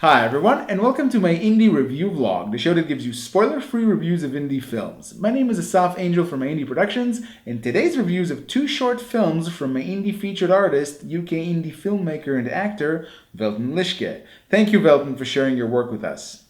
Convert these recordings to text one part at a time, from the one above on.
Hi everyone, and welcome to my indie review vlog, the show that gives you spoiler-free reviews of indie films. My name is Asaf Angel from MyIndie Productions, and today's reviews of two short films from my indie featured artist, UK indie filmmaker and actor, Velton Lishke. Thank you, Velton, for sharing your work with us.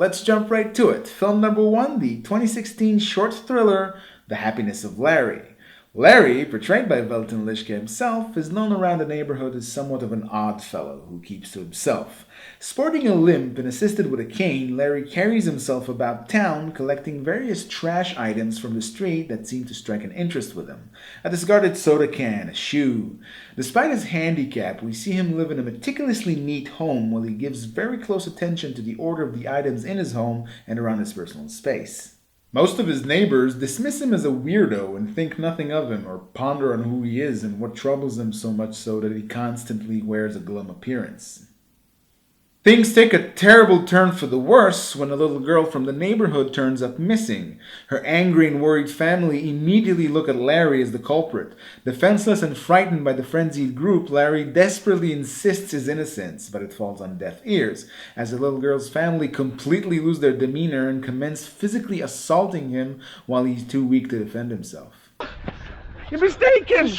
Let's jump right to it. Film number one, the 2016 short thriller, The Happiness of Larry. Larry, portrayed by Velton Lishke himself, is known around the neighborhood as somewhat of an odd fellow who keeps to himself. Sporting a limp and assisted with a cane, Larry carries himself about town, collecting various trash items from the street that seem to strike an interest with him. A discarded soda can, a shoe. Despite his handicap, we see him live in a meticulously neat home while he gives very close attention to the order of the items in his home and around his personal space. Most of his neighbors dismiss him as a weirdo and think nothing of him or ponder on who he is and what troubles him so much so that he constantly wears a glum appearance. Things take a terrible turn for the worse when a little girl from the neighborhood turns up missing. Her angry and worried family immediately look at Larry as the culprit. Defenseless and frightened by the frenzied group, Larry desperately insists his innocence, but it falls on deaf ears, as the little girl's family completely lose their demeanor and commence physically assaulting him while he's too weak to defend himself. You're mistaken!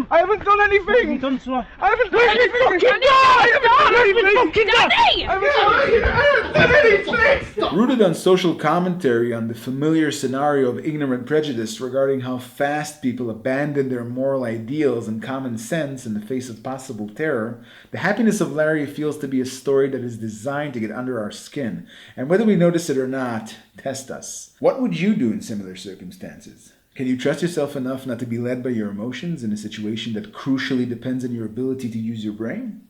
I haven't done anything! I haven't done anything! Fucking I haven't done anything! Rooted on social commentary on the familiar scenario of ignorant prejudice regarding how fast people abandon their moral ideals and common sense in the face of possible terror, The Happiness of Larry feels to be a story that is designed to get under our skin, and whether we notice it or not, test us. What would you do in similar circumstances? Can you trust yourself enough not to be led by your emotions in a situation that crucially depends on your ability to use your brain?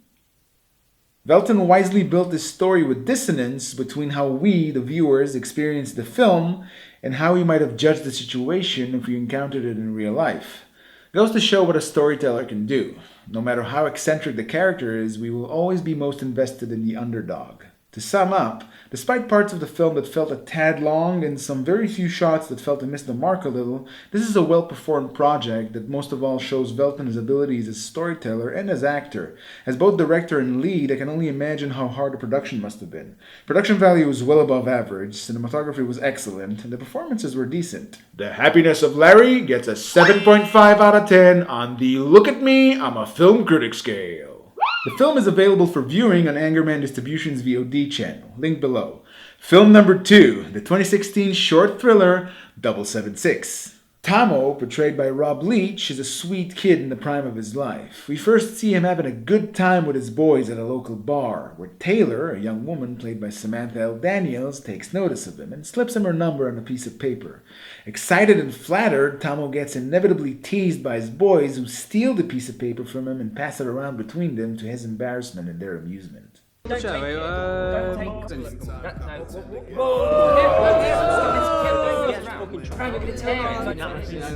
Velton wisely built this story with dissonance between how we, the viewers, experience the film and how we might have judged the situation if we encountered it in real life. It goes to show what a storyteller can do. No matter how eccentric the character is, we will always be most invested in the underdog. To sum up, despite parts of the film that felt a tad long and some very few shots that felt to miss the mark a little, this is a well-performed project that most of all shows Velton's abilities as storyteller and as actor. As both director and lead, I can only imagine how hard the production must have been. Production value was well above average, cinematography was excellent, and the performances were decent. The Happiness of Larry gets a 7.5 out of 10 on the Look at Me, I'm a Film Critic scale. The film is available for viewing on Angerman Distribution's VOD channel, link below. Film number two, the 2016 short thriller, 776. Tommo, portrayed by Rob Leach, is a sweet kid in the prime of his life. We first see him having a good time with his boys at a local bar, where Taylor, a young woman played by Samantha L. Daniels, takes notice of him and slips him her number on a piece of paper. Excited and flattered, Tommo gets inevitably teased by his boys, who steal the piece of paper from him and pass it around between them to his embarrassment and their amusement.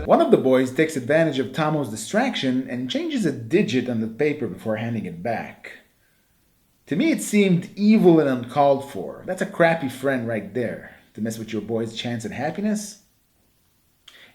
One of the boys takes advantage of Tommo's distraction and changes a digit on the paper before handing it back. To me, it seemed evil and uncalled for. That's a crappy friend right there, to mess with your boy's chance at happiness.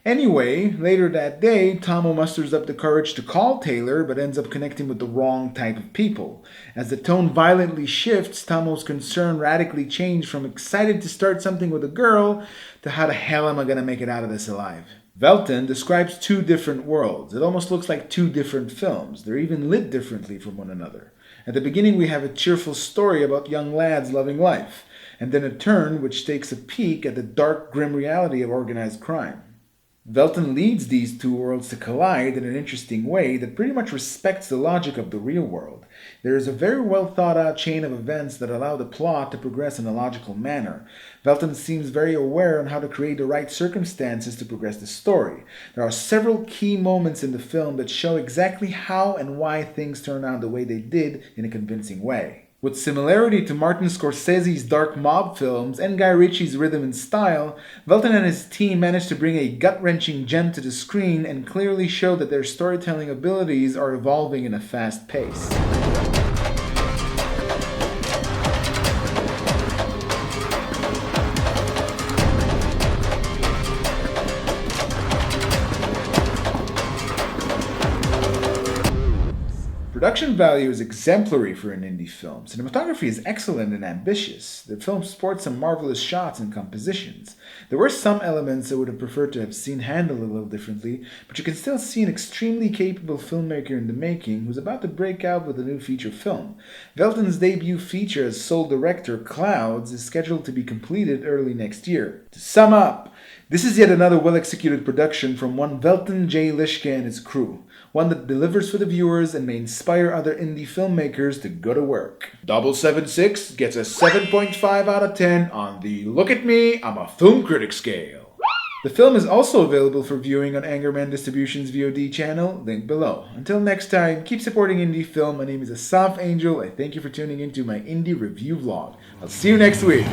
Anyway, later that day, Tommo musters up the courage to call Taylor, but ends up connecting with the wrong type of people. As the tone violently shifts, Tommo's concern radically changed from excited to start something with a girl to how the hell am I gonna make it out of this alive? Velton describes two different worlds. It almost looks like two different films. They're even lit differently from one another. At the beginning, we have a cheerful story about young lads loving life, and then a turn which takes a peek at the dark, grim reality of organized crime. Velton leads these two worlds to collide in an interesting way that pretty much respects the logic of the real world. There is a very well thought out chain of events that allow the plot to progress in a logical manner. Velton seems very aware on how to create the right circumstances to progress the story. There are several key moments in the film that show exactly how and why things turn out the way they did in a convincing way. With similarity to Martin Scorsese's dark mob films and Guy Ritchie's rhythm and style, Velton and his team managed to bring a gut-wrenching gem to the screen and clearly show that their storytelling abilities are evolving in a fast pace. Production value is exemplary for an indie film. Cinematography is excellent and ambitious. The film sports some marvelous shots and compositions. There were some elements I would have preferred to have seen handled a little differently, but you can still see an extremely capable filmmaker in the making who's about to break out with a new feature film. Velton's debut feature as sole director, Clouds, is scheduled to be completed early next year. To sum up, this is yet another well-executed production from one Velton J Lishke and his crew. One that delivers for the viewers and may inspire other indie filmmakers to go to work. 776 gets a 7.5 out of 10 on the Look at Me, I'm a Film Critic scale. The film is also available for viewing on Angerman Distribution's VOD channel, link below. Until next time, keep supporting indie film. My name is Asaf Angel. I thank you for tuning into my indie review vlog. I'll see you next week.